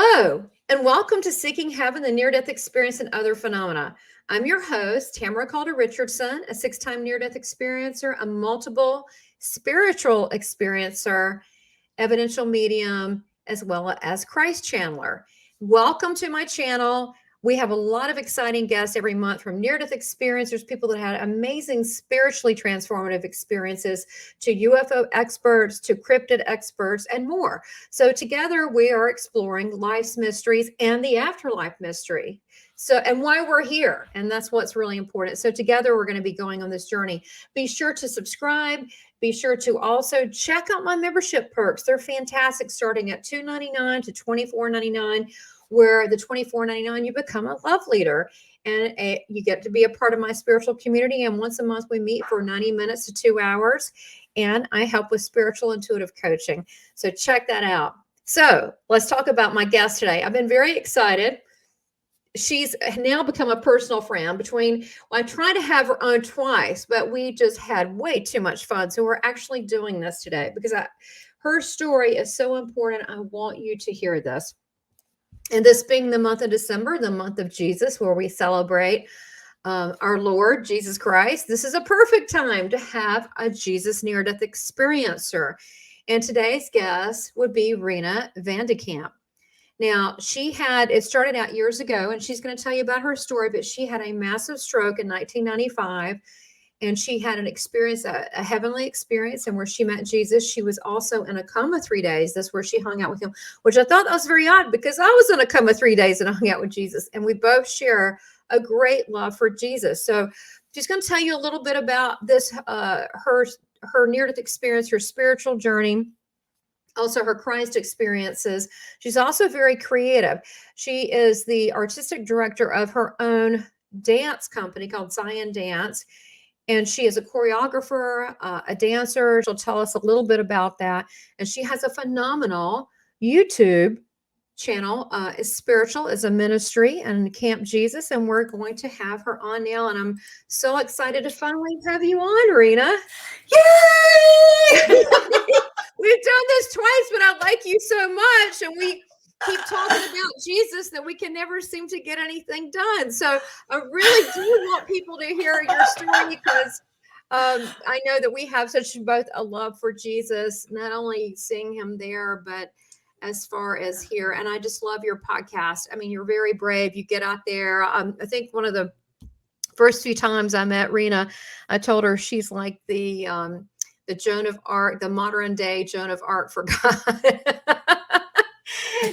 Hello, and welcome to Seeking Heaven, the Near-Death Experience and Other Phenomena. I'm your host, Tamara Caulder Richardson, a 6-time near-death experiencer, a multiple spiritual experiencer, evidential medium, as well as Christ channeler. Welcome to my channel. We have a lot of exciting guests every month, from near-death experiencers, people that had amazing spiritually transformative experiences, to UFO experts, to cryptid experts, and more. So together we are exploring life's mysteries and the afterlife mystery. And why we're here. And that's what's really important. So together we're going to be going on this journey. Be sure to subscribe. Be sure to also check out my membership perks. They're fantastic, starting at $2.99 to $24.99. Where the $24.99 you become a love leader, and you get to be a part of my spiritual community. And once a month we meet for 90 minutes to 2 hours, and I help with spiritual intuitive coaching. So check that out. So let's talk about my guest today. I've been very excited. She's now become a personal friend. I tried to have her on twice, but we just had way too much fun. So we're actually doing this today because her story is so important. I want you to hear this. And this being the month of December, the month of Jesus, where we celebrate our Lord Jesus Christ, this is a perfect time to have a Jesus near-death experiencer. And today's guest would be Rena van de Kamp. Now, it started out years ago, and she's going to tell you about her story, but she had a massive stroke in 1995. And she had an experience, a heavenly experience, and where she met Jesus. She was also in a coma 3 days. That's where she hung out with him, which I thought that was very odd because I was in a coma 3 days and hung out with Jesus. And we both share a great love for Jesus. So she's going to tell you a little bit about this, her near-death experience, her spiritual journey, also her Christ experiences. She's also very creative. She is the artistic director of her own dance company called Zion Dance. And she is a choreographer, a dancer. She'll tell us a little bit about that. And she has a phenomenal YouTube channel. It's spiritual, is a ministry, and Kamp Jesus. And we're going to have her on now. And I'm so excited to finally have you on, Rena. Yay! We've done this twice, but I like you so much. And we keep talking about Jesus that we can never seem to get anything done. So I really do want people to hear your story because I know that we have both a love for Jesus, not only seeing him there, but as far as here. And I just love your podcast. I mean, you're very brave. You get out there. I think one of the first few times I met Rena, I told her she's like the Joan of Arc, the modern day Joan of Arc for God.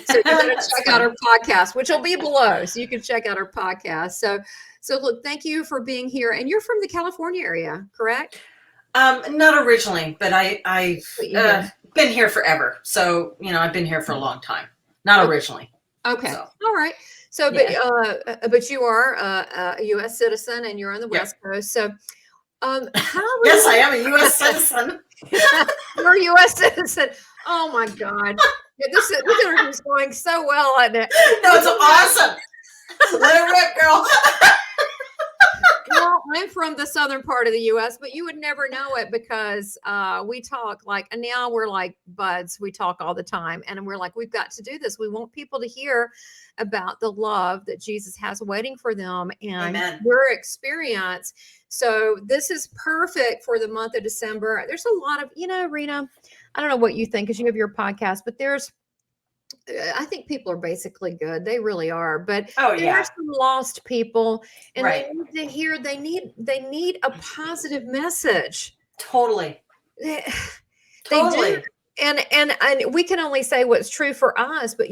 So you're going to check out our podcast, which will be below, so you can check out our podcast. So look, thank you for being here. And you're from the California area, correct? Not originally, but I've been here forever. So, I've been here for a long time. Not originally. Okay. So. All right. So, yeah. But you are a U.S. citizen and you're on the West Coast. So, yes, I am a U.S. citizen. You're a U.S. citizen. Oh my God. Yeah, this interview is going so well on it. No, it's awesome. Let it rip, girl. Well, I'm from the southern part of the U.S., but you would never know it because we talk and now we're like buds. We talk all the time, and we're like, we've got to do this. We want people to hear about the love that Jesus has waiting for them and their experience. So this is perfect for the month of December. There's a lot of, Rena, I don't know what you think because you have your podcast, but I think people are basically good. They really are. But there are some lost people, and they need to hear. They need a positive message. Totally. They do. And we can only say what's true for us. But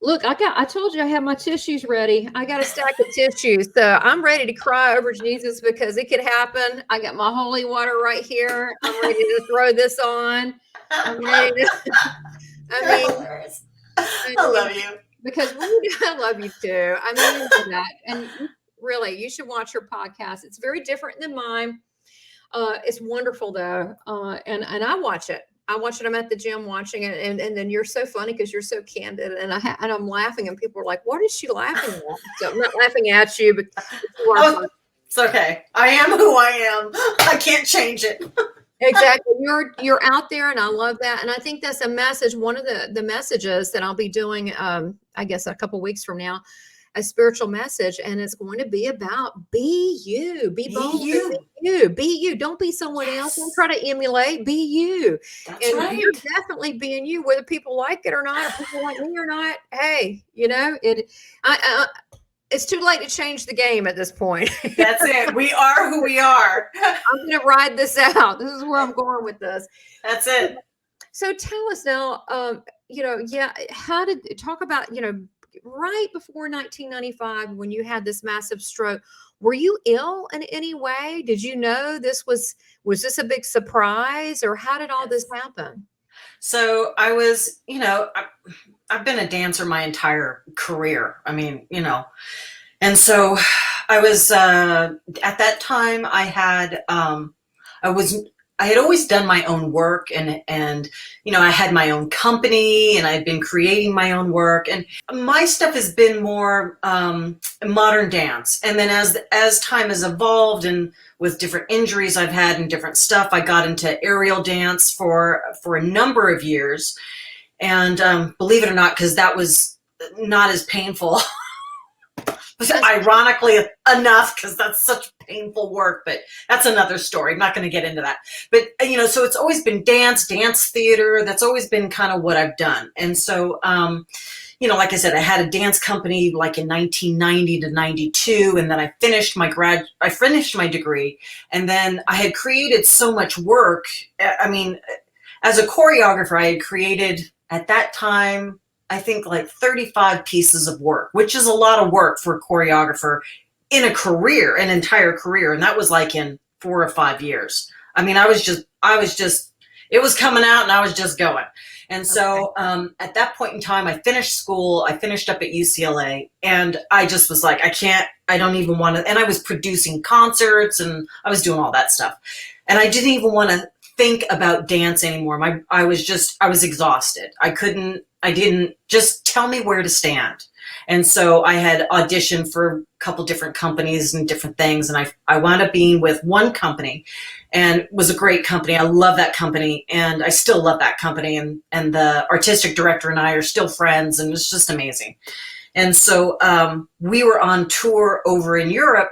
look, I told you I have my tissues ready. I got a stack of tissues, so I'm ready to cry over Jesus because it could happen. I got my holy water right here. I'm ready to throw this on. I'm ready to. I love you. Because I love you too. I mean, you know that. And really, you should watch your podcast. It's very different than mine. It's wonderful though. And I watch it. I'm at the gym watching it. And then you're so funny because you're so candid. And I'm laughing and people are like, what is she laughing at? So I'm not laughing at you, but it's okay. I am who I am. I can't change it. Exactly. You're out there, and I love that. And I think that's a message. One of the messages that I'll be doing, I guess a couple weeks from now, a spiritual message, and it's going to be about be you, be bold, you. be you. Don't be someone else. Don't Yes. try to emulate. Be you. That's And right. you're definitely being you, whether people like it or not, or people like me or not. Hey, you know it. It's too late to change the game at this point. That's it. We are who we are. I'm going to ride this out. This is where I'm going with this. That's it. So tell us now, how did talk about, right before 1995, when you had this massive stroke, were you ill in any way? Did you know was this a big surprise, or how did all this happen? So I was, I've been a dancer my entire career. I mean, and so I was, at that time I had always done my own work, and I had my own company, and I'd been creating my own work, and my stuff has been more modern dance. And then as time has evolved, and with different injuries I've had and different stuff, I got into aerial dance for a number of years. And believe it or not, because that was not as painful, ironically enough, because that's such painful work, but that's another story. I'm not going to get into that. But, so it's always been dance theater. That's always been kind of what I've done. And so, like I said, I had a dance company like in 1990 to 92, and then I finished my degree, and then I had created so much work. I mean, as a choreographer, I had created at that time, I think like 35 pieces of work, which is a lot of work for a choreographer in an entire career. And that was like in 4 or 5 years. I mean, it was coming out, and I was just going. And so at that point in time, I finished school. I finished up at UCLA, and I just was like, I don't even want to. And I was producing concerts, and I was doing all that stuff. And I didn't even want to think about dance anymore. I was exhausted. I didn't just tell me where to stand. And so I had auditioned for a couple different companies and different things. And I wound up being with one company, and it was a great company. I love that company, and I still love that company. And the artistic director and I are still friends, and it's just amazing. And so we were on tour over in Europe.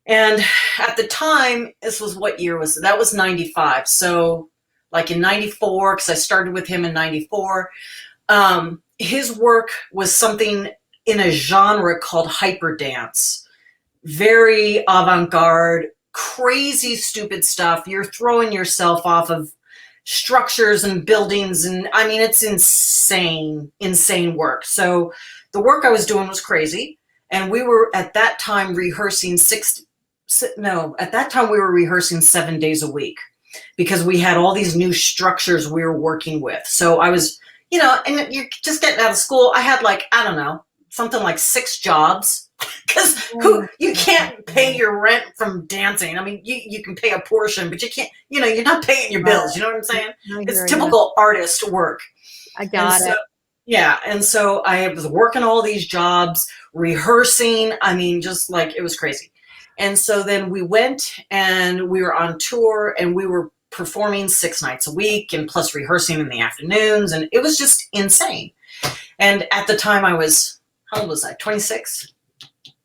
And at the time, what year was it? That was 95. So like in 94, because I started with him in 94, his work was something in a genre called hyper dance. Very avant-garde, crazy, stupid stuff. You're throwing yourself off of structures and buildings. And I mean, it's insane work. So the work I was doing was crazy. And we were at that time rehearsing 7 days a week, because we had all these new structures we were working with. So I was, and you're just getting out of school. I had something like 6 jobs, because you can't pay your rent from dancing. I mean, you can pay a portion, but you can't, you're not paying your bills. You know what I'm saying? It's typical artist work. I got it. Yeah. And so I was working all these jobs, rehearsing. I mean, just like, it was crazy. And so then we went, and we were on tour, and we were performing 6 nights a week, and plus rehearsing in the afternoons. And it was just insane. And at the time how old was I? 26?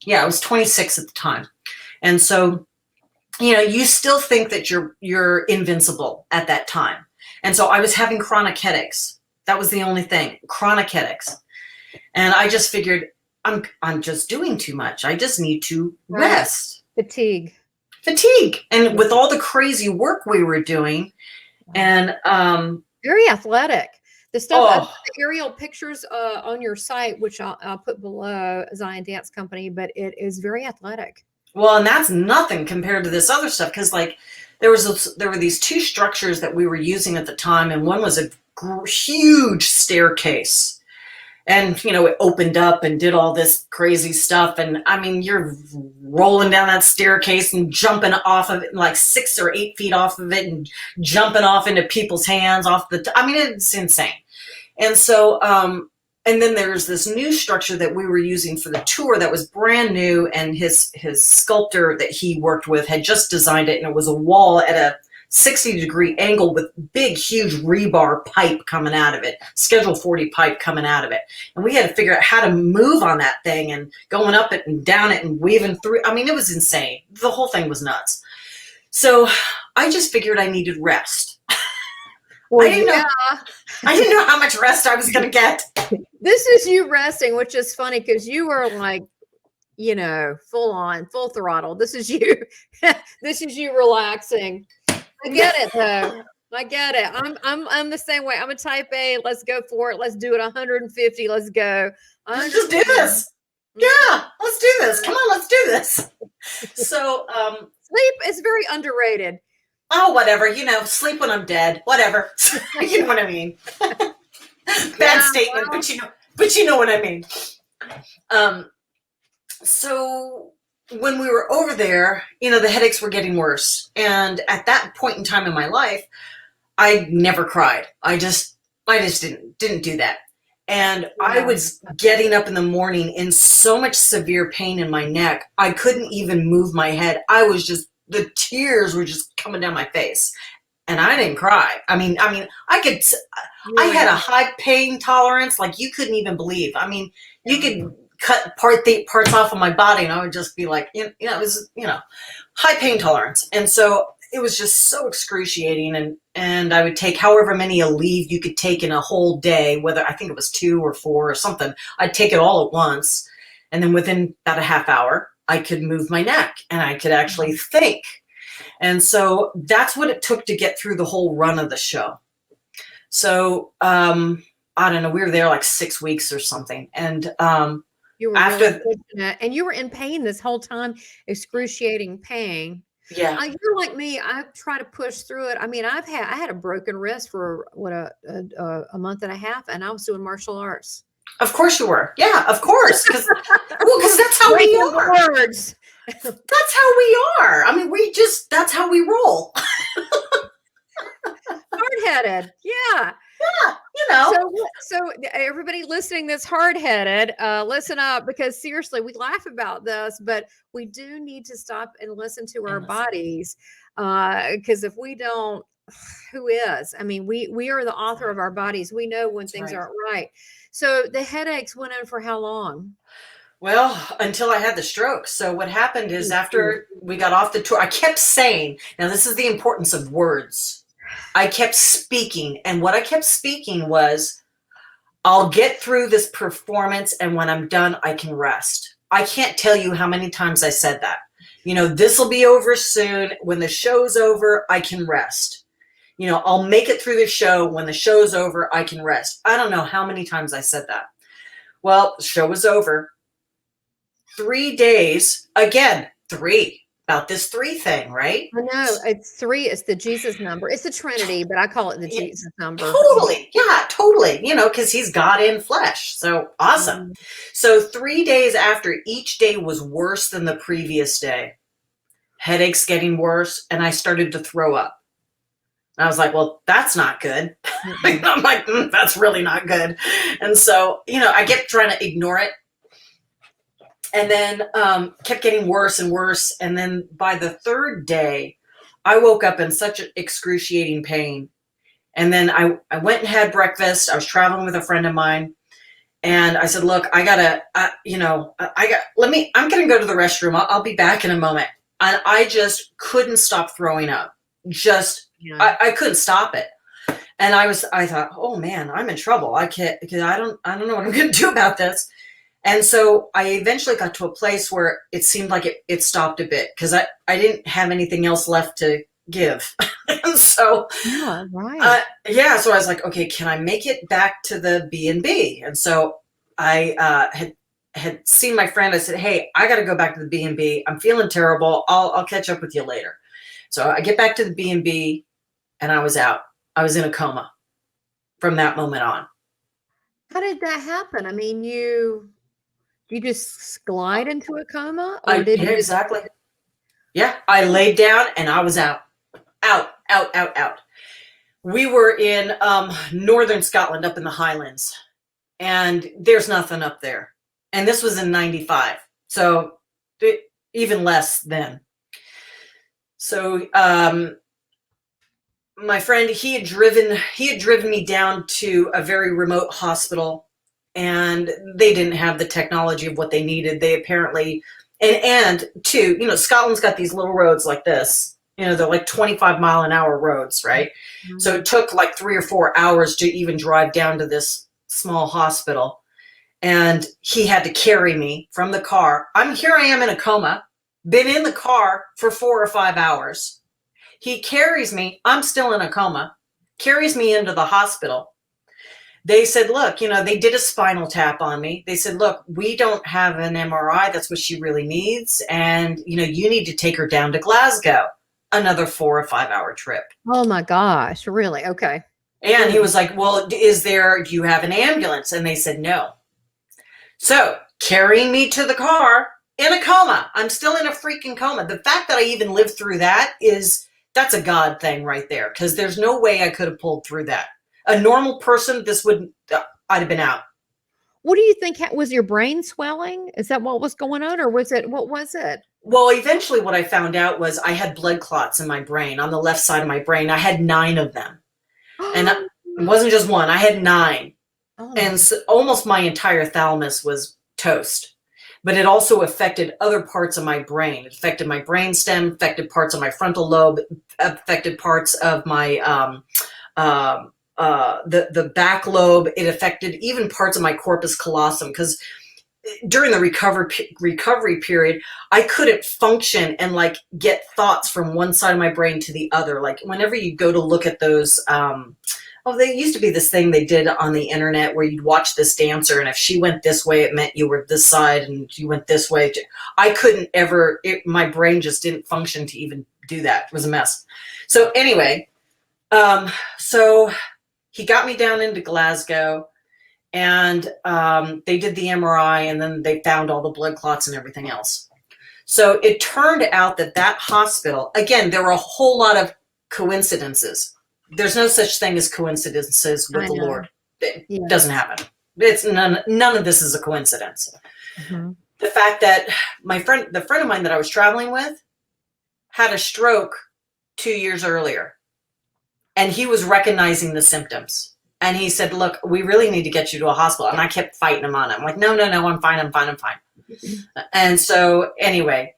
Yeah, I was 26 at the time. And so, you still think that you're invincible at that time. And so I was having chronic headaches. That was the only thing, chronic headaches. And I just figured, I'm just doing too much. I just need to rest. Fatigue. And with all the crazy work we were doing, and very athletic. The stuff, the aerial pictures on your site, which I'll put below, Zion Dance Company, but it is very athletic. Well, and that's nothing compared to this other stuff, because like there were these 2 structures that we were using at the time, and one was a huge staircase. And, it opened up and did all this crazy stuff. And I mean, you're rolling down that staircase and jumping off of it, like 6 or 8 feet off of it, and jumping off into people's hands I mean, it's insane. And so, and then there's this new structure that we were using for the tour that was brand new. And his sculptor that he worked with had just designed it. And it was a wall at a 60-degree angle with big, huge rebar pipe coming out of it, Schedule 40 pipe coming out of it. And we had to figure out how to move on that thing and going up it and down it and weaving through. I mean, it was insane. The whole thing was nuts. So I just figured I needed rest. Well, I didn't know how much rest I was going to get. This is you resting, which is funny because you are like, you know, full on, full throttle. This is you. This is you relaxing. I get it though. I get it. I'm the same way. I'm a type A. Let's go for it. Let's do it. 150. Let's go. Let's just do this. Yeah, let's do this. Come on, let's do this. So sleep is very underrated. Oh, whatever. You know, sleep when I'm dead. Whatever. You know what I mean. Bad statement, well, but you know what I mean. So when we were over there, you know, the headaches were getting worse. And at that point in time in my life, I never cried. I just didn't do that. And I was getting up in the morning in so much severe pain in my neck. I couldn't even move my head. The tears were just coming down my face. And I didn't cry. I mean, I had a high pain tolerance like you couldn't even believe. I mean, you could cut parts off of my body and I would just be like, it was, high pain tolerance. And so it was just so excruciating. And I would take however many a leave you could take in a whole day, whether I think it was 2 or 4 or something. I'd take it all at once. And then within about a half hour, I could move my neck and I could actually think. And so that's what it took to get through the whole run of the show. So, I don't know, we were there like 6 weeks or something. And you were really fortunate. And you were in pain this whole time, excruciating pain. Yeah. You're like me. I try to push through it. I mean, I had a broken wrist for a month and a half, and I was doing martial arts. Of course you were. Yeah, of course. Because that's how we are. Words. That's how we are. I mean, that's how we roll. Hard-headed. Yeah. Yeah, So everybody listening that's hard-headed, listen up, because seriously, we laugh about this, but we do need to stop and listen to our bodies. Because if we don't, who is? I mean, we are the author of our bodies. We know when things aren't right. So the headaches went on for how long? Well, until I had the stroke. So what happened is after we got off the tour, I kept saying, now this is the importance of words. I kept speaking. And what I kept speaking was, I'll get through this performance. And when I'm done, I can rest. I can't tell you how many times I said that. This will be over soon. When the show's over, I can rest. I'll make it through the show. When the show's over, I can rest. I don't know how many times I said that. Well, the show was over. 3 days, again, 3, about this 3 thing, right? I know, it's 3. It's the Jesus number. It's the Trinity, but I call it the Jesus number. Totally. Yeah, totally. Because he's God in flesh. So awesome. Mm-hmm. So 3 days after, each day was worse than the previous day. Headaches getting worse, and I started to throw up. And I was like, well, that's not good. Mm-hmm. I'm like, that's really not good. And so, I kept trying to ignore it. And then kept getting worse and worse. And then by the 3rd day, I woke up in such excruciating pain. And then I went and had breakfast. I was traveling with a friend of mine. And I said, look, I'm going to go to the restroom. I'll be back in a moment. And I just couldn't stop throwing up. I couldn't stop it. And I thought, oh man, I'm in trouble. I can't, because I don't know what I'm going to do about this. And so I eventually got to a place where it seemed like it stopped a bit because I didn't have anything else left to give. And so, yeah, right. So I was like, okay, can I make it back to the B&B? And so I had seen my friend. I said, hey, I got to go back to the B&B. I'm feeling terrible. I'll catch up with you later. So I get back to the B&B and I was out. I was in a coma from that moment on. How did that happen? I mean, you just glide into a coma? Or exactly. Yeah, I laid down and I was out. We were in northern Scotland, up in the Highlands, and there's nothing up there. And this was in 95, so even less then. So my friend, he had driven me down to a very remote hospital, and they didn't have the technology of what they needed. They apparently, and two, Scotland's got these little roads like this. They're like 25-mile-an-hour roads, right? Mm-hmm. So it took like 3 or 4 hours to even drive down to this small hospital. And he had to carry me from the car. Here I am in a coma, been in the car for 4 or 5 hours. He carries me, I'm still in a coma, carries me into the hospital. They said, look, they did a spinal tap on me. They said, look, we don't have an MRI. That's what she really needs. And, you need to take her down to Glasgow. Another 4 or 5 hour trip. Oh my gosh. Really? Okay. And he was like, well, do you have an ambulance? And they said, no. So carrying me to the car in a coma. I'm still in a freaking coma. The fact that I even lived through that's a God thing right there. Because there's no way I could have pulled through that. A normal person, I'd have been out. What do you think? Was your brain swelling? Is that what was going on? Or what was it? Well, eventually what I found out was I had blood clots in my brain, on the left side of my brain. I had 9 of them. And it wasn't just one, I had 9. Oh. And so almost my entire thalamus was toast. But it also affected other parts of my brain. It affected my brain stem, affected parts of my frontal lobe, affected parts of my the back lobe. It affected even parts of my corpus callosum, because during the recovery period, I couldn't function and like get thoughts from one side of my brain to the other. Like whenever you go to look at those, there used to be this thing they did on the internet where you'd watch this dancer, and if she went this way, it meant you were this side, and you went this way. I couldn't ever, my brain just didn't function to even do that. It was a mess. So anyway, so he got me down into Glasgow, and they did the MRI, and then they found all the blood clots and everything else. So it turned out that hospital, again, there were a whole lot of coincidences. There's no such thing as coincidences with the Lord. It doesn't happen. It's none of this is a coincidence. Mm-hmm. The fact that the friend of mine that I was traveling with had a stroke 2 years earlier, and he was recognizing the symptoms. And he said, look, we really need to get you to a hospital. And I kept fighting him on it. I'm like, no, I'm fine. And so anyway,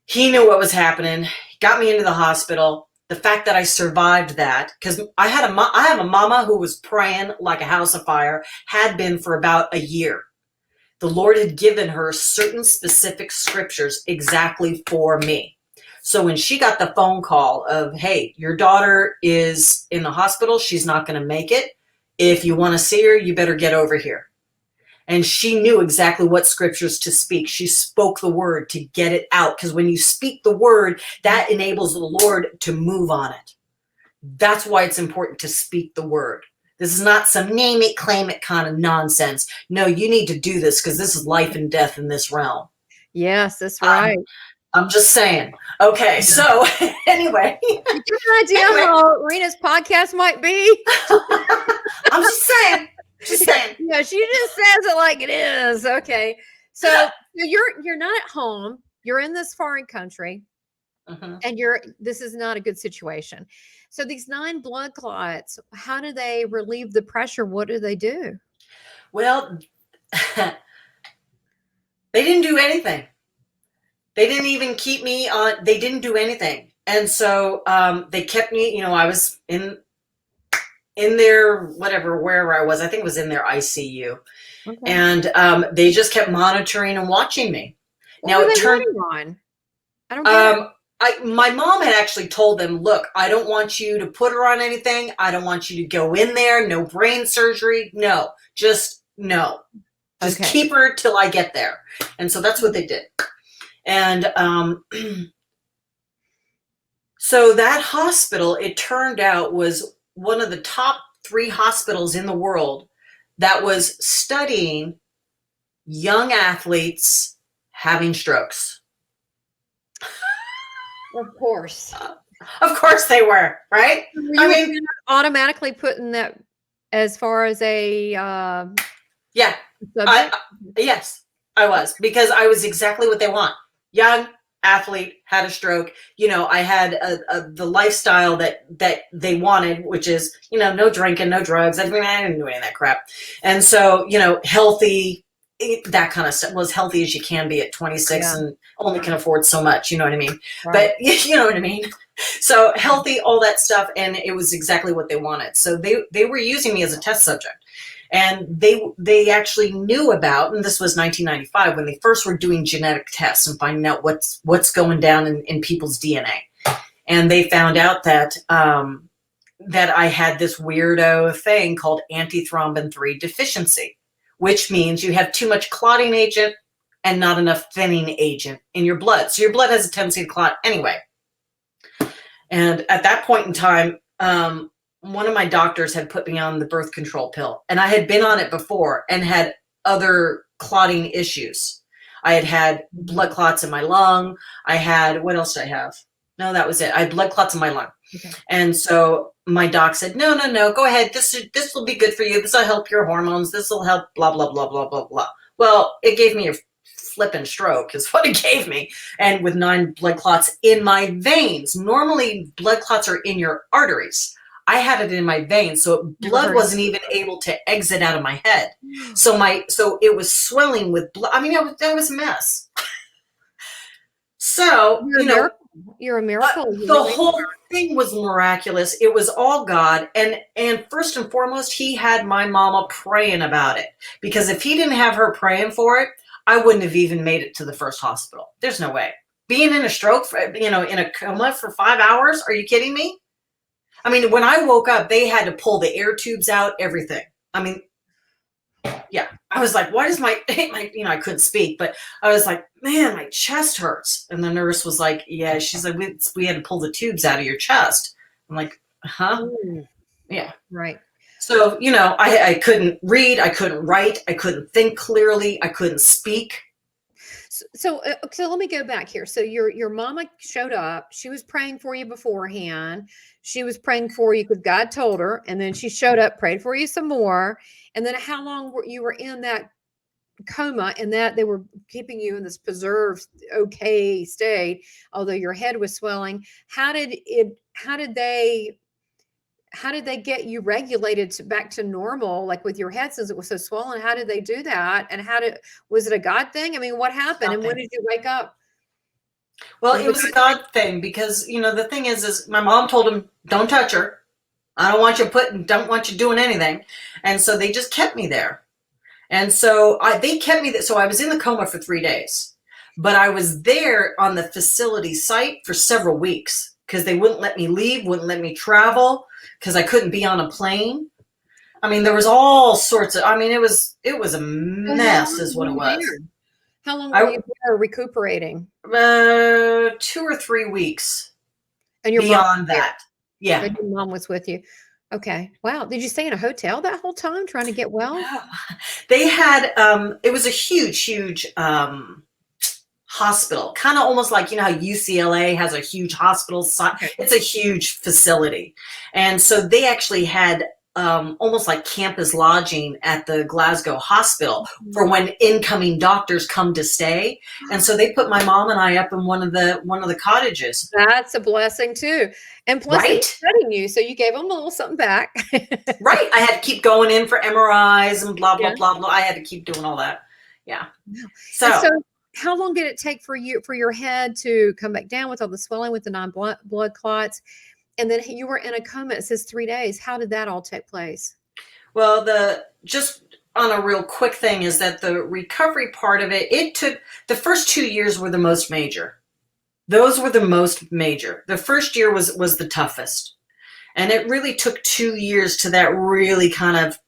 he knew what was happening. Got me into the hospital. The fact that I survived that, because I have a mama who was praying like a house of fire, had been for about a year. The Lord had given her certain specific scriptures exactly for me. So when she got the phone call of, hey, your daughter is in the hospital, she's not going to make it. If you want to see her, you better get over here. And she knew exactly what scriptures to speak. She spoke the word to get it out. Because when you speak the word, that enables the Lord to move on it. That's why it's important to speak the word. This is not some name it, claim it kind of nonsense. No, you need to do this because this is life and death in this realm. Yes, that's right. I'm just saying. Okay, so anyway. You get an idea how Rena's podcast might be? I'm just saying. Yeah, she just says it like it is. Okay. So you're not at home. You're in this foreign country. And this is not a good situation. So these 9 blood clots, how do they relieve the pressure? What do they do? Well, they didn't do anything. They didn't even keep me on. They didn't do anything. And so they kept me, I was in their, wherever I was. I think it was in their ICU. Okay. And they just kept monitoring and watching me. What now, were they on? I don't get it. My mom had actually told them, look, I don't want you to put her on anything. I don't want you to go in there. No brain surgery. No, just no. Just keep her till I get there. And so that's what they did. And so that hospital, it turned out, was one of the top 3 hospitals in the world that was studying young athletes having strokes. Of course. Of course they were, right? I mean, automatically putting that as far as a yeah. Yes, I was, because I was exactly what they want. Young, athlete, had a stroke. I had the lifestyle that they wanted, which is, no drinking, no drugs. I didn't do any of that crap. And so, healthy, that kind of stuff, well, as healthy as you can be at 26 and only can afford so much, you know what I mean? Right. But you know what I mean? So healthy, all that stuff. And it was exactly what they wanted. So they were using me as a test subject. And they actually knew about, and this was 1995 when they first were doing genetic tests and finding out what's going down in people's DNA. And they found out that that I had this weirdo thing called antithrombin 3 deficiency, which means you have too much clotting agent and not enough thinning agent in your blood. So your blood has a tendency to clot anyway. And at that point in time, one of my doctors had put me on the birth control pill, and I had been on it before and had other clotting issues. I had blood clots in my lung. I had, what else did I have? No, that was it. I had blood clots in my lung. Okay. And so my doc said, no, go ahead. This will be good for you. This will help your hormones. This will help blah, blah, blah, blah, blah, blah. Well, it gave me a flipping stroke is what it gave me. And with 9 blood clots in my veins. Normally blood clots are in your arteries. I had it in my veins, so blood wasn't even able to exit out of my head. So it was swelling with blood. I mean, that was a mess. So, you're a miracle. The whole thing was miraculous. It was all God. And first and foremost, he had my mama praying about it, because if he didn't have her praying for it, I wouldn't have even made it to the first hospital. There's no way. Being in a stroke, in a coma for 5 hours. Are you kidding me? I mean, when I woke up, they had to pull the air tubes out, everything. I mean, yeah, I was like, why does my, I couldn't speak, but I was like, man, my chest hurts. And the nurse was like, yeah, she's like, we had to pull the tubes out of your chest. I'm like, huh? Ooh. Yeah. Right. So, I couldn't read, I couldn't write, I couldn't think clearly, I couldn't speak. So let me go back here. So your mama showed up. She was praying for you beforehand. She was praying for you because God told her, and then she showed up, prayed for you some more. And then how long were you in that coma, and that they were keeping you in this preserved, okay state, although your head was swelling? How did they get you regulated back to normal, like with your head, since it was so swollen? How did they do that? And was it a God thing? I mean, what happened? And when did you wake up? Well, it was a God thing, because, the thing is my mom told him, don't touch her. I don't want you doing anything. And so they just kept me there. And so they kept me there. So I was in the coma for 3 days, but I was there on the facility site for several weeks, because they wouldn't let me leave, wouldn't let me travel, because I couldn't be on a plane. I mean, there was all sorts of, it was a mess is what it was. How long were you there recuperating? 2 or 3 weeks. And your beyond that. Yeah. And your mom was with you. Okay. Wow. Did you stay in a hotel that whole time trying to get well? Yeah. They had, it was a huge, hospital, kind of almost like, how UCLA has a huge hospital. Okay. It's a huge facility. And so they actually had almost like campus lodging at the Glasgow hospital for when incoming doctors come to stay. And so they put my mom and I up in one of the cottages. That's a blessing too. And plus they were studying you, so you gave them a little something back. Right. I had to keep going in for MRIs and blah, blah, blah, blah. I had to keep doing all that. Yeah. So how long did it take for your head to come back down with all the swelling, with the 9 blood clots? And then you were in a coma, it says 3 days. How did that all take place? Well, just on a real quick thing is that the recovery part of it took, the first 2 years were the most major. Those were the most major. The first year was the toughest. And it really took 2 years to that really kind of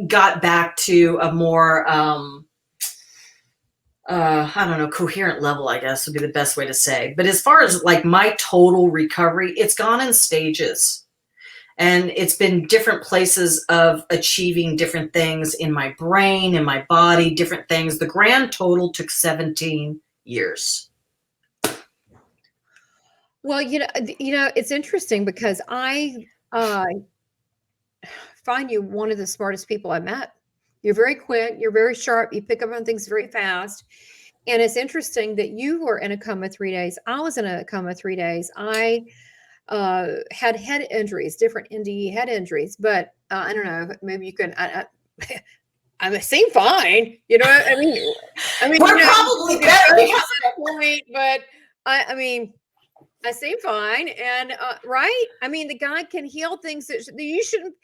got back to a more, I don't know, coherent level, I guess would be the best way to say. But as far as like my total recovery, it's gone in stages. And it's been different places of achieving different things in my brain, in my body, different things. The grand total took 17 years. Well, it's interesting because I find you one of the smartest people I met. You're very quick. You're very sharp. You pick up on things very fast. And it's interesting that you were in a coma 3 days. I was in a coma 3 days. I had head injuries, different NDE head injuries, but I don't know, maybe you can, I seem fine, you know, We're you know, probably you better know, because point, but I mean, I seem fine. And, right. I mean, the God can heal things that you shouldn't,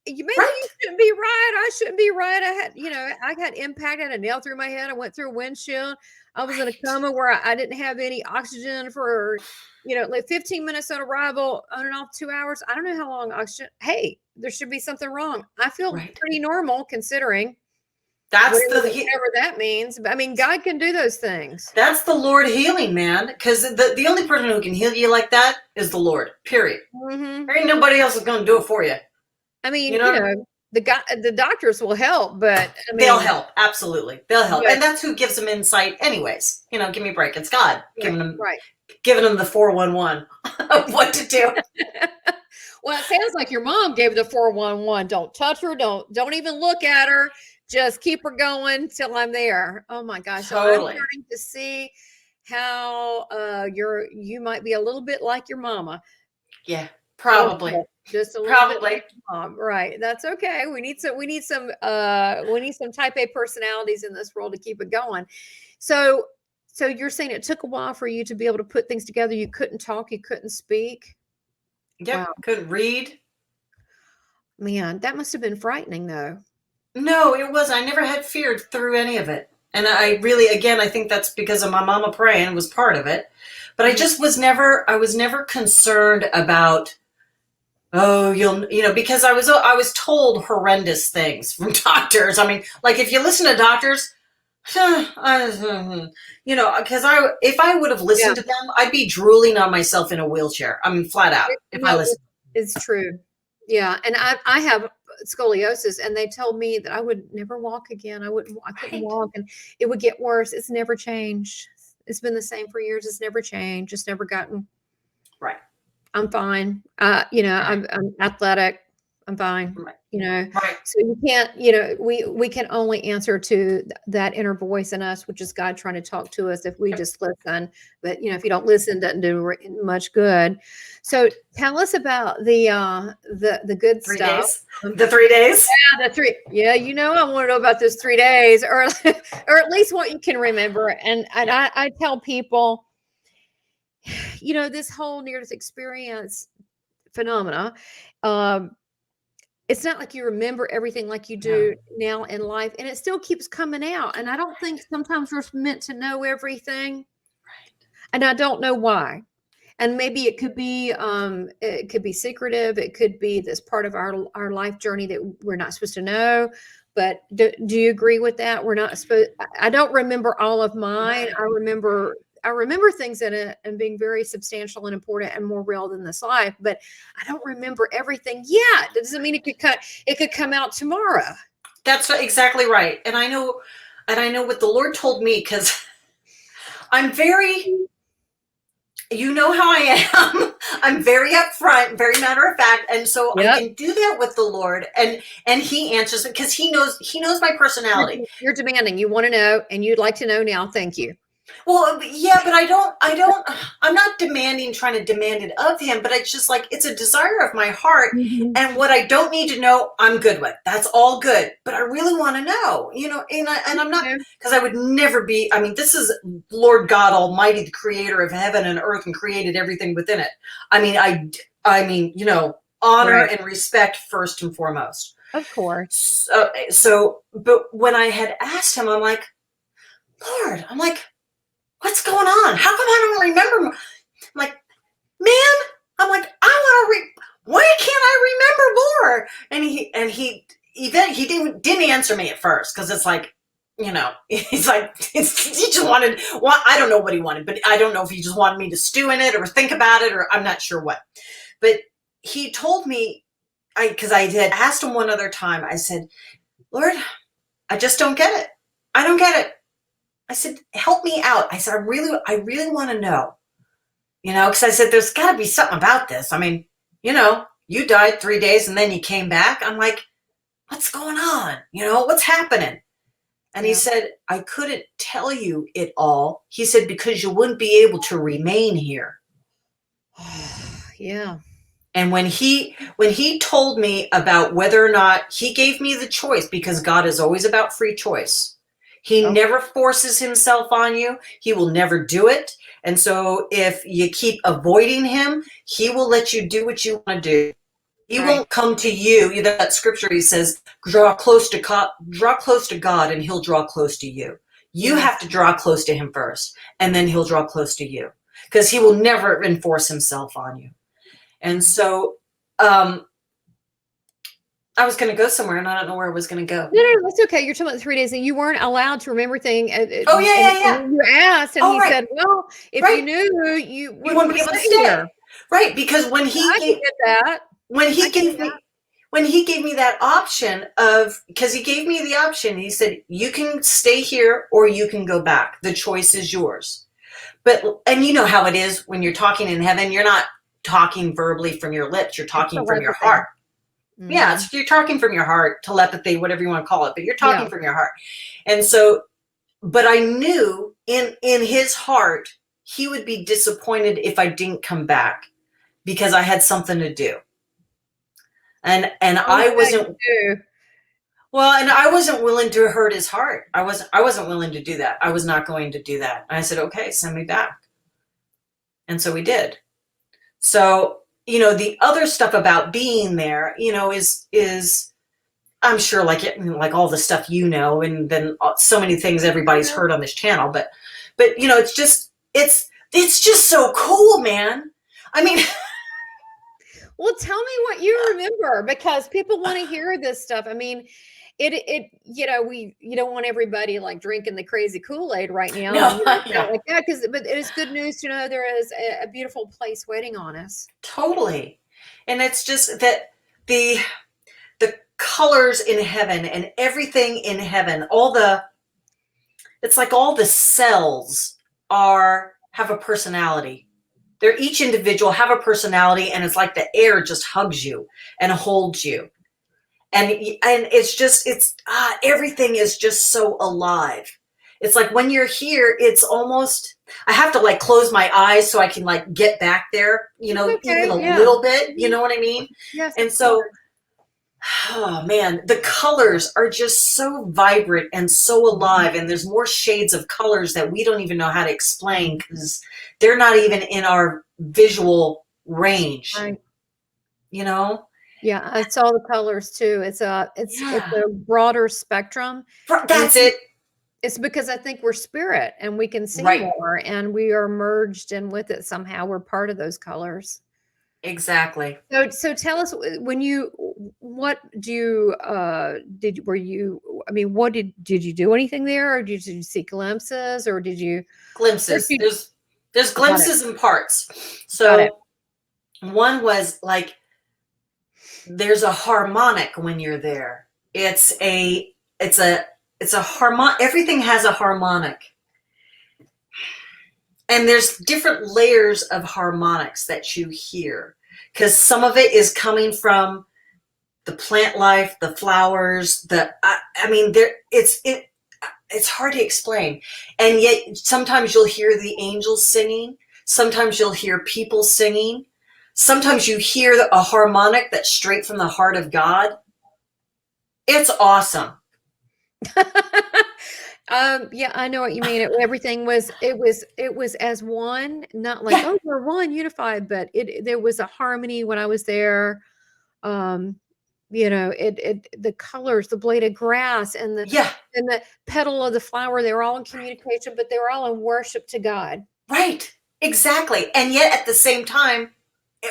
you maybe right, you shouldn't be right. I shouldn't be right. I had, you know, I got impact. I had a nail through my head. I went through a windshield. I was in a right, coma where I didn't have any oxygen for, you know, like 15 minutes on arrival, on and off 2 hours. I don't know how long oxygen. Hey, there should be something wrong. I feel right. pretty normal considering That's whatever that means. But I mean, God can do those things. that's the Lord healing, man. Because the only person who can heal you like that is the Lord. Period. Hmm. There ain't nobody else is going to do it for you. I mean, You you know, know, the doctors will help, but I they'll mean, help. Absolutely, they'll help, but and that's who gives them insight, anyways. You know, give me a break. It's God right, right. giving them the 411 of what to do. Well, it sounds like your mom gave the 411. Don't touch her. Don't even look at her. Just keep her going till I'm there. Oh my gosh. So I'm Totally. starting to see how you might be a little bit like your mama. Yeah. A little Probably. bit. Just a little bit Probably. like your mom. Right. That's okay. We need some type A personalities in this world to keep it going. So so you're saying it took a while for you to be able to put things together. You couldn't talk, you couldn't speak. Yep. Wow. Couldn't read. Man, that must have been frightening though. No, it was. I never had fear through any of it. And I really, again, I think that's because of my mama praying was part of it. But I Mhm. just I was never concerned about, oh, you know, because I was told horrendous things from doctors. I mean, like if you listen to doctors, you know, because if I would have Yeah. listened to them, I'd be drooling on myself in a wheelchair. I mean, flat out, if I No, listened. it's true. Yeah, and I have scoliosis, and they told me that I would never walk again. I couldn't Right. walk, and it would get worse. It's never changed. It's been the same for years. It's never changed. It's never gotten. Right. I'm fine. You know, Right. I'm athletic. I'm fine. Right. You know, Right. so you can't. You know, we can only answer to that inner voice in us, which is God trying to talk to us if we Yep. just listen. But you know, if you don't listen, it doesn't do much good. So tell us about the good 3 days. stuff. The 3 days. Yeah, the three. Yeah, you know, I want to know about those 3 days, or or at least what you can remember. And I tell people, you know, this whole near death experience phenomena. Um, it's not like you remember everything like you No. do now in life, and it still keeps coming out. And I don't think sometimes we're meant to know everything, and I don't know why. And maybe it could be secretive. It could be this part of our life journey that we're not supposed to know. But do you agree with that? We're not supposed. I don't remember all of mine. Right. I remember things in it and being very substantial and important and more real than this life. But I don't remember everything yet. That doesn't mean it could come out tomorrow. That's exactly right. And I know what the Lord told me because I'm very, you know how I am. I'm very upfront, very matter of fact, and so I Yep. can do that with the Lord, and He answers because He knows my personality. You're demanding. You want to know, and you'd like to know now. Thank you. Well, yeah, but I'm not demanding, trying to demand it of him, but it's just like, it's a desire of my heart. Mhm. And what I don't need to know, I'm good with. That's all good. But I really want to know, you know, and I'm not, Yeah. because I would never be, I mean, this is Lord God Almighty, the creator of heaven and earth and created everything within it. I mean, you know, honor Right. and respect first and foremost. Of course. But when I had asked him, I'm like, Lord, I'm like, what's going on? How come I don't remember? I'm like, man, I'm like, I want to why can't I remember more? And he didn't answer me at first because it's like, you know, he's like, he just wanted, well, I don't know what he wanted, but I don't know if he just wanted me to stew in it or think about it, or I'm not sure what. But he told me, because I had asked him one other time, I said, Lord, I just don't get it. I don't get it. I said, help me out. I said, I really want to know, you know, because I said, there's got to be something about this. I mean, you know, you died 3 days and then you came back. I'm like, what's going on? You know, what's happening? And he said, I couldn't tell you it all. He said, because you wouldn't be able to remain here. Yeah. And when he told me about whether or not, he gave me the choice, because God is always about free choice. He never forces himself on you. He will never do it. And so if you keep avoiding him, he will let you do what you want to do. He won't come to you. You know, that scripture, he says, draw close to God and he'll draw close to you. You have to draw close to him first, and then he'll draw close to you, because he will never enforce himself on you. And so I was going to go somewhere, and I don't know where I was going to go. No, that's okay. You're talking about 3 days, and you weren't allowed to remember things. Oh, yeah. And you asked, and he said, well, if you knew, you wouldn't be able to stay here. Right, because when he gave me that option of, because he gave me the option, he said, you can stay here or you can go back. The choice is yours. And you know how it is when you're talking in heaven, you're not talking verbally from your lips, you're talking from your heart. Mm-hmm. Yeah, you're talking from your heart, telepathy, whatever you want to call it, but you're talking from your heart. And so, but I knew in his heart, he would be disappointed if I didn't come back, because I had something to do. And I wasn't, well, and I wasn't willing to hurt his heart. I wasn't willing to do that. I was not going to do that. And I said, okay, send me back. And so we did. So, you know, the other stuff about being there, you know, is I'm sure like all the stuff, you know, and then so many things everybody's heard on this channel, but you know, it's just so cool, man. I mean, well, tell me what you remember, because people want to hear this stuff. I mean, it you know, you don't want everybody like drinking the crazy Kool-Aid right now. No, like that, but it is good news to know there is a beautiful place waiting on us. Totally. And it's just that the colors in heaven and everything in heaven, it's like all the cells have a personality. They're each individual, have a personality, and it's like the air just hugs you and holds you. And it's everything is just so alive. It's like when you're here, it's almost, I have to like close my eyes so I can like get back there, you know, even a little bit, you know what I mean? Yes. And so, oh man, the colors are just so vibrant and so alive. And there's more shades of colors that we don't even know how to explain, because they're not even in our visual range, you know? Yeah, it's all the colors too. It's a broader spectrum. That's it. It's because I think we're spirit and we can see more, and we are merged in with it somehow. We're part of those colors. Exactly. So tell us, when what do you did you do anything there, or did you see glimpses, or did you glimpses? There's glimpses and parts. So one was like, there's a harmonic when you're there. It's a harmonic. Everything has a harmonic. And there's different layers of harmonics that you hear, because some of it is coming from the plant life, the flowers, it's hard to explain. And yet sometimes you'll hear the angels singing. Sometimes you'll hear people singing. Sometimes you hear a harmonic that's straight from the heart of God. It's awesome. Yeah, I know what you mean. Everything was as one, not like, oh, we're one, unified, but there was a harmony when I was there. You know, the colors, the blade of grass and the petal of the flower, they were all in communication, but they were all in worship to God. Right. Exactly. And yet at the same time,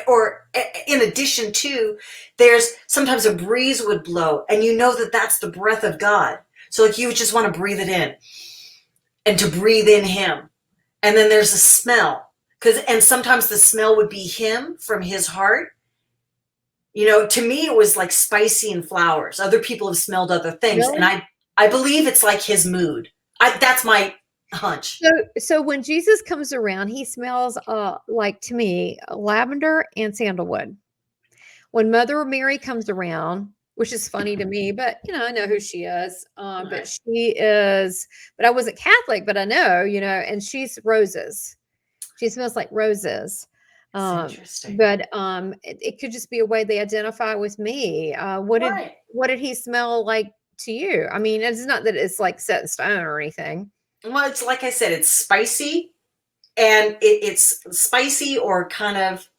or in addition to, there's sometimes a breeze would blow, and you know that that's the breath of God. So like you would just want to breathe it in, and to breathe in him. And then there's a smell, and sometimes the smell would be him from his heart. You know, to me, it was like spicy and flowers. Other people have smelled other things. Really? And I believe it's like his mood. That's my hunch. So when Jesus comes around, he smells like, to me, lavender and sandalwood. When Mother Mary comes around, which is funny to me, but I know who she is. But Right. she is, but I wasn't Catholic, but I know, and she's roses. She smells like roses. It's interesting. But it could just be a way they identify with me. Right. What did he smell like to you? I mean, it's not that it's like set in stone or anything. Well, it's like I said, it's spicy, and it's spicy or kind of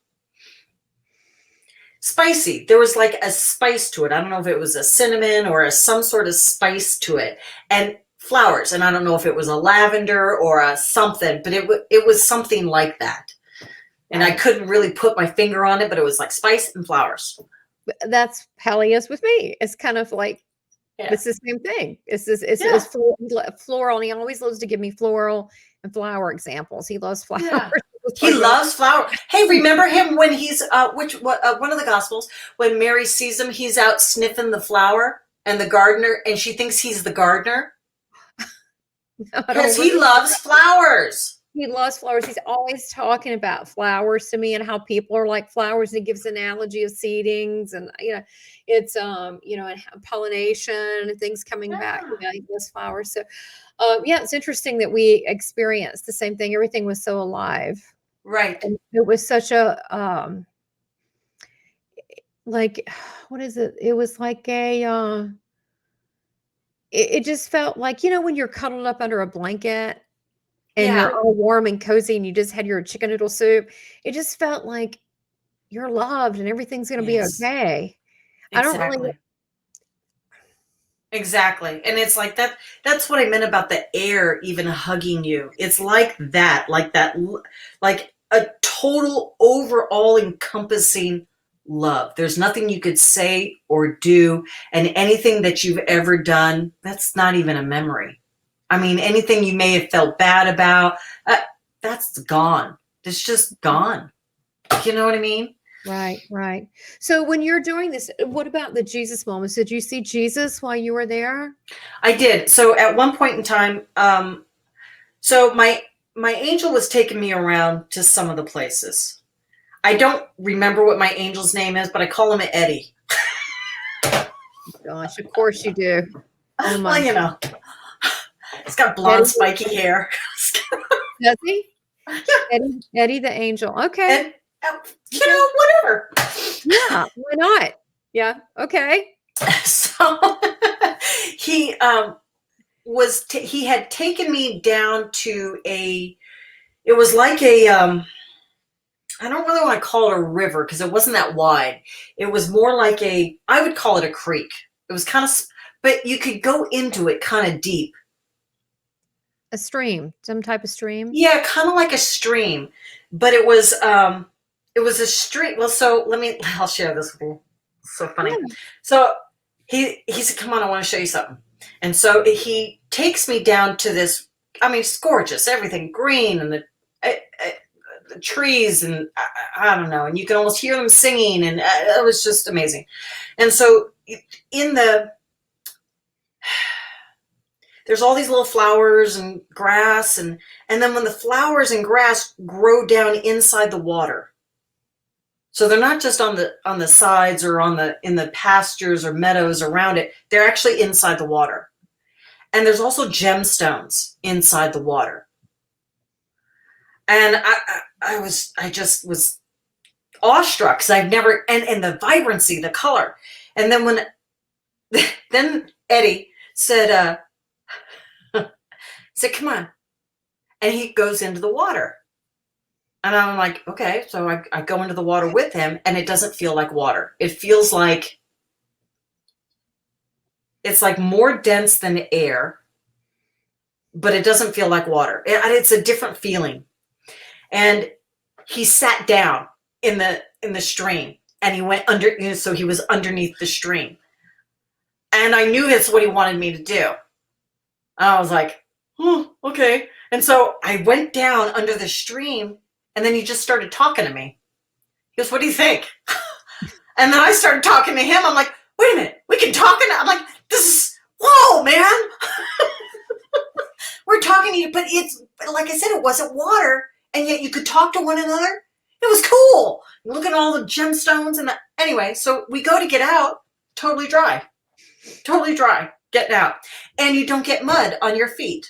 spicy. There was like a spice to it. I don't know if it was a cinnamon or some sort of spice to it, and flowers. And I don't know if it was a lavender or a something, but it was something like that. And I couldn't really put my finger on it, but it was like spice and flowers. That's how he is with me. It's kind of like, it's the same thing. It's floral, and he always loves to give me floral and flower examples. He loves flowers. Yeah. He loves flower. Hey, remember him when he's one of the Gospels, when Mary sees him, he's out sniffing the flower and the gardener, and she thinks he's the gardener because he loves flowers. He loves flowers. He's always talking about flowers to me and how people are like flowers. And he gives an analogy of seedings and, it's, and pollination and things coming back. He loves flowers. So, it's interesting that we experienced the same thing. Everything was so alive. Right. And it was such a, like, what is it? It was like it just felt like, when you're cuddled up under a blanket and you're all warm and cozy and you just had your chicken noodle soup, it just felt like you're loved and everything's going to be okay. Exactly. I don't really. Exactly. And it's like that's what I meant about the air even hugging you. It's like that, like a total overall encompassing love. There's nothing you could say or do, and anything that you've ever done, that's not even a memory. I mean, anything you may have felt bad about, that's gone. It's just gone. You know what I mean? Right. So when you're doing this, what about the Jesus moments? Did you see Jesus while you were there? I did. So at one point in time, so my angel was taking me around to some of the places. I don't remember what my angel's name is, but I call him Eddie. Gosh, of course you do. Oh my! Well, he's got blonde, spiky hair. Does he? Yeah. Eddie the angel. Okay. Whatever. Yeah, why not? Yeah, okay. So he he had taken me down to it was like I don't really want to call it a river because it wasn't that wide. It was more like I would call it a creek. It was kind of, but you could go into it kind of deep. A stream, some type of stream? Yeah, kind of like a stream, but it was a stream. Well, so I'll share this with you. It's so funny. Yeah. So he said, come on, I want to show you something. And so he takes me down to this, I mean, it's gorgeous, everything green and the trees and I don't know, and you can almost hear them singing, and it was just amazing. And so there's all these little flowers and grass, and then when the flowers and grass grow down inside the water, so they're not just on the sides or in the pastures or meadows around it, they're actually inside the water. And there's also gemstones inside the water. And I just was awestruck because I've never, and the vibrancy, the color. And then then Eddie said, come on. And he goes into the water. And I'm like, okay. So I go into the water with him, and it doesn't feel like water. It feels like, it's like more dense than air, but it doesn't feel like water. It's a different feeling. And he sat down in the stream, and he went under, so he was underneath the stream. And I knew that's what he wanted me to do. And I was like, oh, okay. And so I went down under the stream, and then he just started talking to me. He goes, what do you think? And then I started talking to him. I'm like, wait a minute, we can talk? And I'm like, whoa, man. We're talking to you, but it's, like I said, it wasn't water. And yet you could talk to one another. It was cool. Look at all the gemstones anyway, so we go to get out. totally dry, getting out. And you don't get mud on your feet,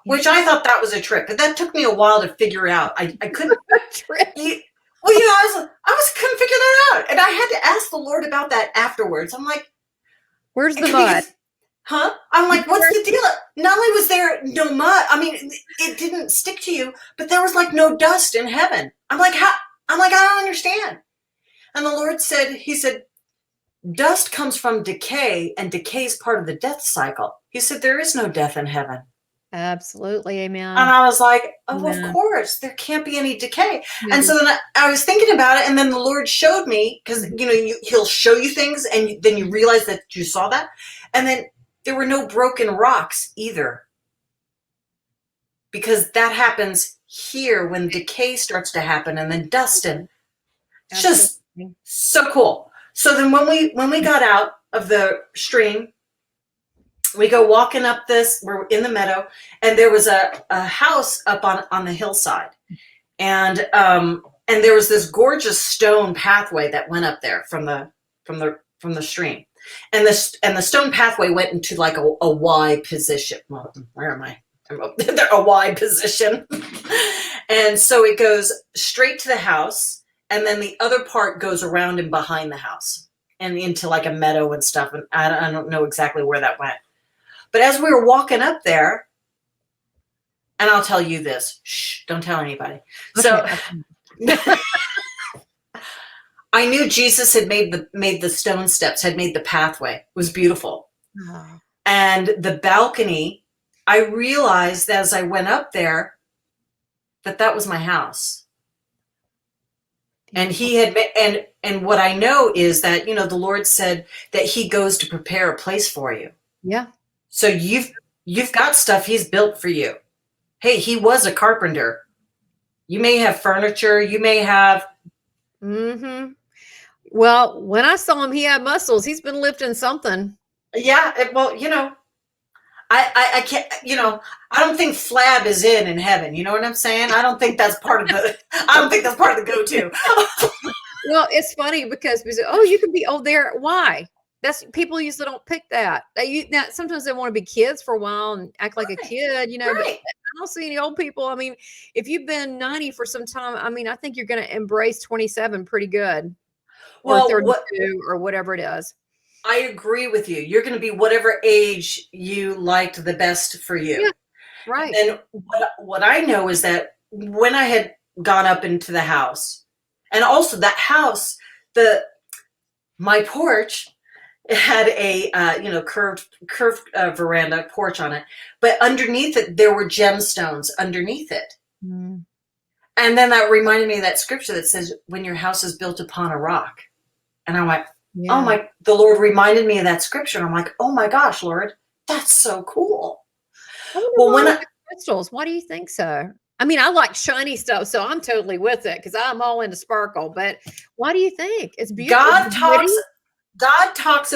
which I thought that was a trick, but that took me a while to figure out. I couldn't, I couldn't figure that out. And I had to ask the Lord about that afterwards. I'm like, where's the mud? Huh? I'm like, what's the deal? Not only was there no mud, I mean, it didn't stick to you, but there was like no dust in heaven. I'm like, how? I'm like, I don't understand. And the Lord said, he said, dust comes from decay, and decay is part of the death cycle. He said, there is no death in heaven. Absolutely. Amen. And I was like, oh, Amen. of course, there can't be any decay. And so then I was thinking about it, and then the Lord showed me, because, he'll show you things, and then you realize that you saw that. And then there were no broken rocks either, because that happens here when decay starts to happen, and then dust, and it's just so cool. So then when we got out of the stream, we go walking up this, we're in the meadow, and there was a house up on the hillside. And there was this gorgeous stone pathway that went up there from the stream. And the stone pathway went into like a Y position. Well, where am I? A Y position. And so it goes straight to the house, and then the other part goes around and behind the house and into like a meadow and stuff. And I don't know exactly where that went. But as we were walking up there, and I'll tell you this, shh, don't tell anybody. Okay. So I knew Jesus had made the stone steps, had made the pathway. It was beautiful. Oh. And the balcony, I realized as I went up there that was my house. And he had, and what I know is that, the Lord said that he goes to prepare a place for you. Yeah. So you've got stuff he's built for you. Hey, he was a carpenter. You may have furniture. You may have. Mm-hmm. Well, when I saw him, he had muscles. He's been lifting something. Yeah. Well, I can't, I don't think flab is in heaven. You know what I'm saying? I don't think that's part of the go-to. Well, it's funny because we say, oh, you can be there. Why? That's people usually don't pick that. Now, sometimes they want to be kids for a while and act like a kid, But I don't see any old people. I mean, if you've been 90 for some time, I mean, I think you're going to embrace 27 pretty good, or 32, or whatever it is. I agree with you. You're going to be whatever age you liked the best for you. Yeah, right. And what I know is that when I had gone up into the house, and also that house, my porch. It had a curved veranda porch on it, but underneath it there were gemstones underneath it. Mm. And then that reminded me of that scripture that says, "When your house is built upon a rock." And I'm like, yeah. The Lord reminded me of that scripture. And I'm like, oh my gosh, Lord, that's so cool. Well, crystals, why do you think so? I mean, I like shiny stuff, so I'm totally with it because I'm all into sparkle. But why do you think it's beautiful? God talks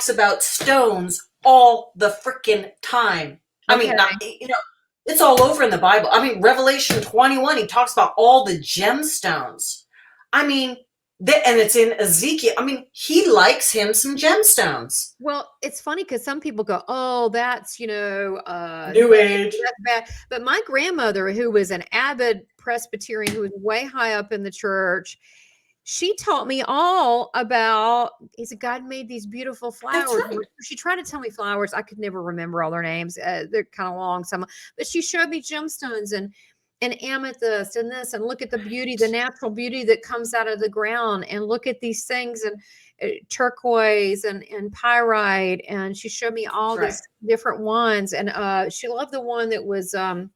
about stones all the freaking time. Okay. I mean, it's all over in the Bible. I mean, Revelation 21, he talks about all the gemstones. I mean, and it's in Ezekiel. I mean, he likes him some gemstones. Well, it's funny because some people go, oh, that's, New Age. That's bad. But my grandmother, who was an avid Presbyterian, who was way high up in the church, she taught me all about, he said, God made these beautiful flowers. Right. She tried to tell me flowers. I could never remember all their names. They're kind of long. But she showed me gemstones and amethyst and this, and look at the beauty, the natural beauty that comes out of the ground. And look at these things and turquoise and pyrite. And she showed me all these different ones. And she loved the one that was, it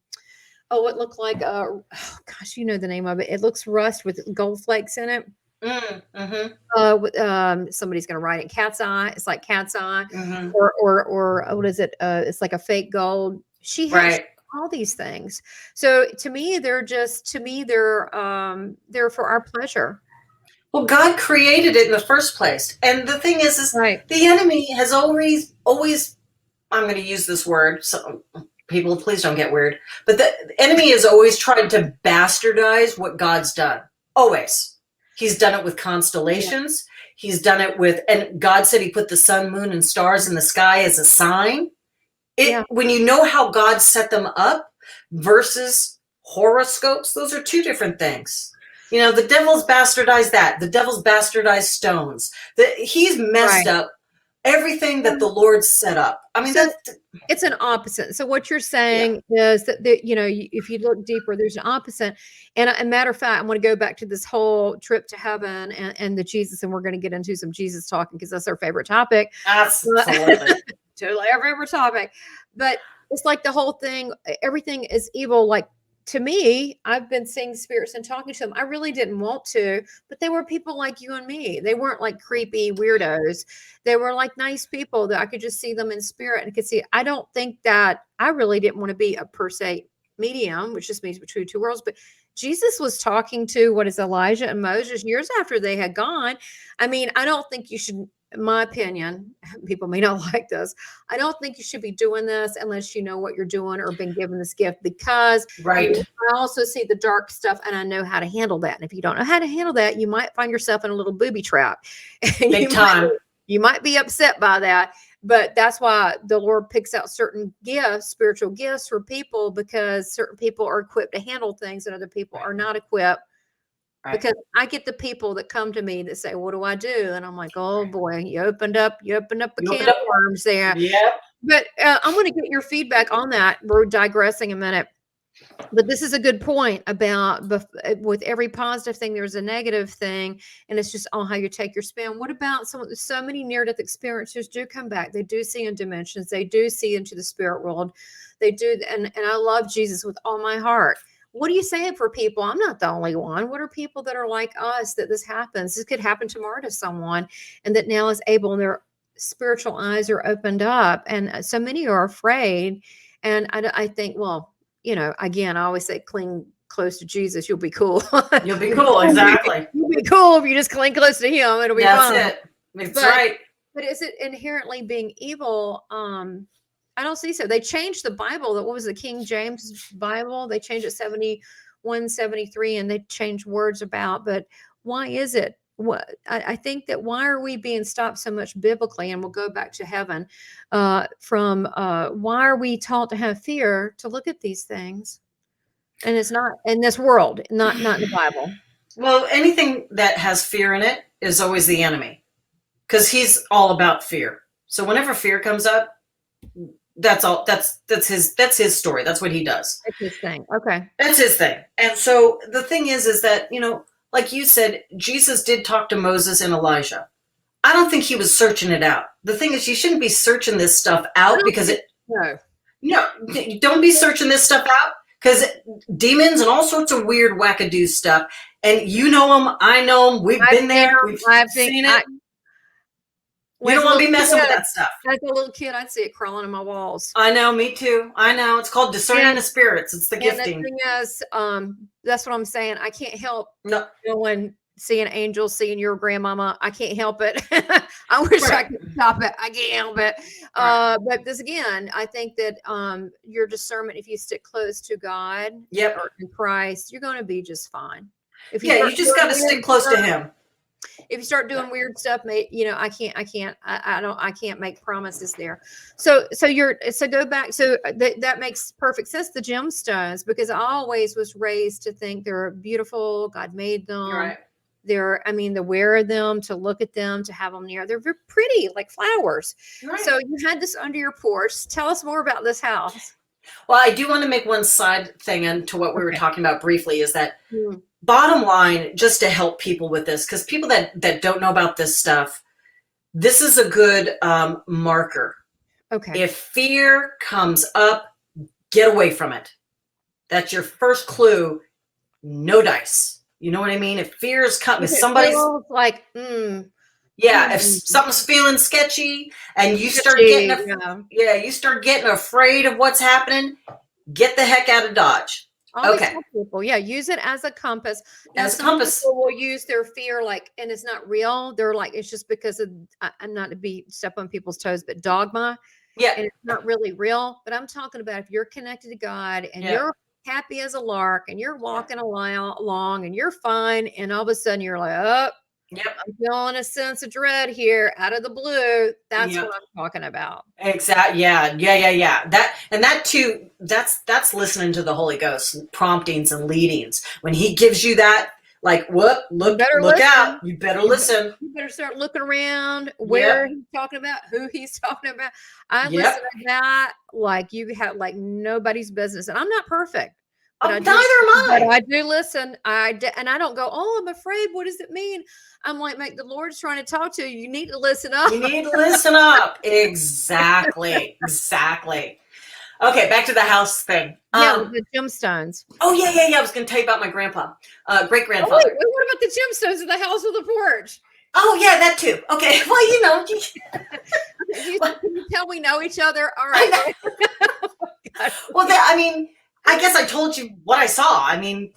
looked like, oh gosh, you know the name of it. It looks rust with gold flakes in it. Mm-hmm. Somebody's going to write it. Cat's eye. It's like cat's eye, mm-hmm. or what is it? It's like a fake gold. She has all these things. So to me, they're for our pleasure. Well, God created it in the first place, and the thing is the enemy has always. I'm going to use this word. So people, please don't get weird. But the enemy has always tried to bastardize what God's done. Always. He's done it with constellations. He's done it with, and God said he put the sun, moon, and stars in the sky as a sign. When you know how God set them up versus horoscopes, those are two different things. You know, the devil's bastardized that. The devil's bastardized stones. He's messed up everything that the Lord set up. I mean, it's an opposite. So what you're saying is that, you know, if you look deeper, there's an opposite. And a matter of fact, I want to go back to this whole trip to heaven and the Jesus, and we're going to get into some Jesus talking because that's our favorite topic. Absolutely. Totally our favorite topic. But it's like the whole thing, everything is evil. Like, to me, I've been seeing spirits and talking to them. I really didn't want to, but they were people like you and me. They weren't like creepy weirdos. They were like nice people that I could just see them in spirit and could see. I don't think that I really didn't want to be a per se medium, which just means between two worlds. But Jesus was talking to Elijah and Moses years after they had gone. I mean, I don't think you should, in my opinion, people may not like this. I don't think you should be doing this unless you know what you're doing or been given this gift, because I also see the dark stuff and I know how to handle that. And if you don't know how to handle that, you might find yourself in a little booby trap. Big time. You might be upset by that. But that's why the Lord picks out certain gifts, spiritual gifts for people, because certain people are equipped to handle things and other people are not equipped. Right. Because I get the people that come to me that say, what do I do? And I'm like, oh boy, you opened up a can of worms there. Yep. But I'm going to get your feedback on that. We're digressing a minute. But this is a good point about with every positive thing, there's a negative thing, and it's just on how you take your spin. What about so many near-death experiencers do come back. They do see in dimensions. They do see into the spirit world. They do. And I love Jesus with all my heart. What are you saying for people? I'm not the only one. What are people that are like us that this happens? This could happen tomorrow to someone, and that now is able, and their spiritual eyes are opened up. And so many are afraid. And I think, well, you know, again, I always say cling close to Jesus. You'll be cool. You'll be cool. Exactly. You'll be cool if you just cling close to him. It'll be fun. That's it. That's right. But is it inherently being evil? I don't see so. They changed the Bible. What was the King James Bible? They changed it 71, 73, and they changed words about. But why is it? What I think that why are we being stopped so much biblically? And we'll go back to heaven. From why are we taught to have fear to look at these things? And it's not in this world, not in the Bible. Well, anything that has fear in it is always the enemy, because he's all about fear. So whenever fear comes up, that's all. That's his story. That's what he does. That's his thing. Okay. That's his thing. And so the thing is that, you know, like you said, Jesus did talk to Moses and Elijah. I don't think he was searching it out. The thing is, you shouldn't be searching this stuff out because don't be searching this stuff out, because demons and all sorts of weird wackadoo stuff. And you know them. I know them. We've been there. We've seen it. You don't want to be messing with that stuff. As a little kid, I'd see it crawling on my walls. I know, me too. I know. It's called discerning the spirits. It's the gifting. And the thing is, that's what I'm saying. I can't help going, seeing angels, seeing your grandmama. I can't help it. I wish I could stop it. I can't help it. But this again, I think that your discernment, if you stick close to God or in Christ, you're going to be just fine. You just got to stick close to Him. If you start doing weird stuff, you know, I can't make promises there. So go back. So that makes perfect sense. The gemstones, because I always was raised to think they're beautiful. God made them. Right. To wear them, to look at them, to have them near. They're very pretty, like flowers. Right. So you had this under your porch. Tell us more about this house. Well, I do want to make one side thing into what we were talking about briefly, is that bottom line, just to help people with this, because people that don't know about this stuff, this is a good marker. Okay. If fear comes up, get away from it. That's your first clue. No dice. You know what I mean? If fear is coming, if somebody's like, if something's feeling sketchy and you start you start getting afraid of what's happening, get the heck out of Dodge. Okay. People, use it as a compass. As a compass. People will use their fear and it's not real. They're like, it's just because of, I'm not to step on people's toes, but dogma. Yeah. And it's not really real. But I'm talking about if you're connected to God and you're happy as a lark, and you're walking along and you're fine. And all of a sudden you're like, oh, Yep. I'm feeling a sense of dread here out of the blue. That's Yep. what I'm talking about. Exactly. Yeah. That too, that's listening to the Holy Ghost promptings and leadings. When he gives you that, like, whoop, You better look out. listen. You better listen. You better start looking around where Yep. he's talking about, who he's talking about. I listen Yep. to that like you have like nobody's business. And I'm not perfect, but Oh, I neither do, am but I. I do listen. And I don't go, oh, I'm afraid. What does it mean? I'm like, mate, the Lord's trying to talk to you. You need to listen up. You need to listen up. Exactly. Exactly. Okay, back to the house thing. Yeah, with the gemstones. Oh yeah. I was going to tell you about my grandpa, great Oh, grandfather. wait, what about the gemstones in the house with the porch? Oh yeah, that too. Okay, well Can you tell we know each other? All right. well, I mean, I guess I told you what I saw. I mean,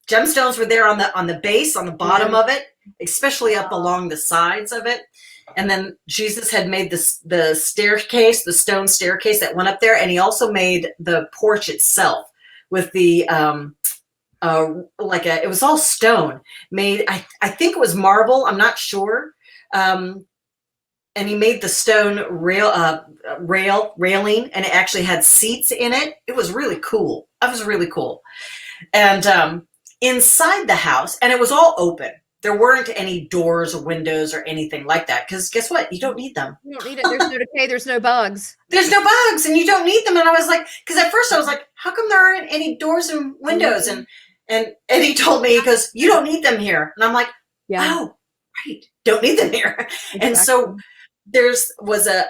gemstones were there on the base, on the bottom of it, especially up along the sides of it. And then Jesus had made the staircase, the stone staircase that went up there, and he also made the porch itself with the it was all stone made. I think it was marble. I'm not sure. And he made the stone railing, and it actually had seats in it. It was really cool. That was really cool. And inside the house, and it was all open. There weren't any doors or windows or anything like that, because guess what? You don't need them. You don't need it. There's no decay. There's no bugs. There's no bugs, and you don't need them. And I was like, because at first I was like, how come there aren't any doors and windows? And he told me, he goes, you don't need them here. And I'm like, oh, right, don't need them here. Exactly. And so was a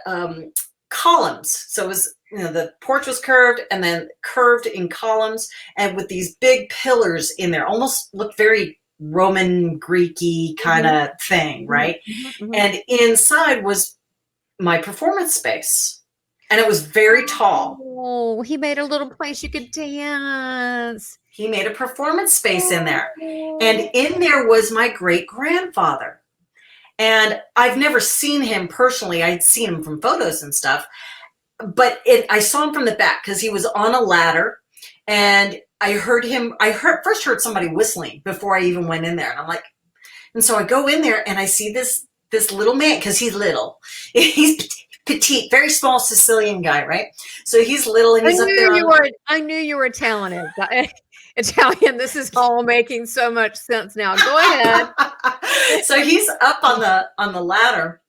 columns. So it was, the porch was curved and then curved in columns and with these big pillars in there, almost looked very Roman Greek-y kind of thing, right? And inside was my performance space. And it was very tall. Oh, he made a little place you could dance. He made a performance space in there. And in there was my great-grandfather. And I've never seen him personally. I'd seen him from photos and stuff. But I saw him from the back because he was on a ladder. And I first heard somebody whistling before I even went in there. And I'm like, and so I go in there and I see this little man, because he's little. He's petite, very small Sicilian guy, right? So he's little and he's up there. I knew you were talented. Italian. This is all making so much sense now. Go ahead. So he's up on the ladder,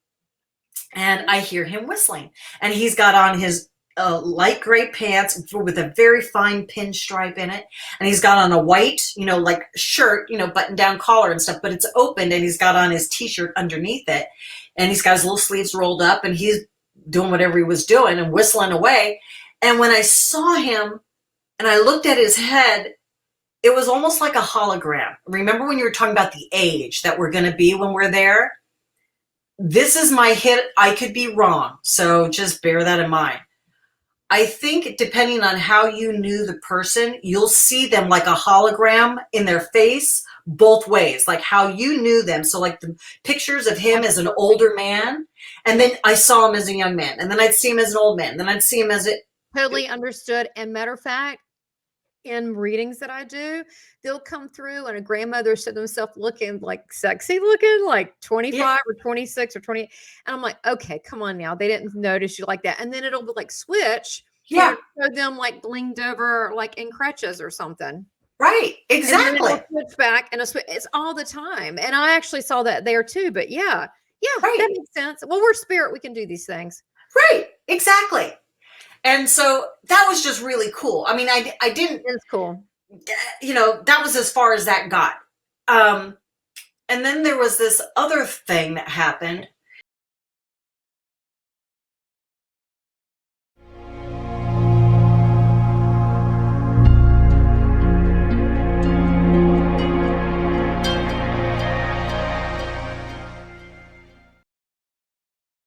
and I hear him whistling, and he's got on his light gray pants with a very fine pinstripe in it, and he's got on a white, like shirt, button down collar and stuff, but it's opened, and he's got on his t-shirt underneath it, and he's got his little sleeves rolled up, and he's doing whatever he was doing and whistling away. And when I saw him and I looked at his head, it was almost like a hologram. Remember when you were talking about the age that we're going to be when we're there? This is my hit. I could be wrong, so just bear that in mind. I think depending on how you knew the person, you'll see them like a hologram in their face both ways, like how you knew them. So like the pictures of him as an older man, and then I saw him as a young man, and then I'd see him as an old man, and then I'd see him as a... Totally understood. And matter of fact, in readings that I do, they'll come through and a grandmother said themselves looking like sexy looking, like 25 or 26 or 20. And I'm like, okay, come on now. They didn't notice you like that. And then it'll be like switch. Yeah. Show them like leaned over, like in crutches or something. Right. Exactly. And then switch back and it's all the time. And I actually saw that there too, but yeah, right. That makes sense. Well, we're spirit. We can do these things. Right. Exactly. And so that was just really cool. I mean, I didn't... It's cool. That was as far as that got. And then there was this other thing that happened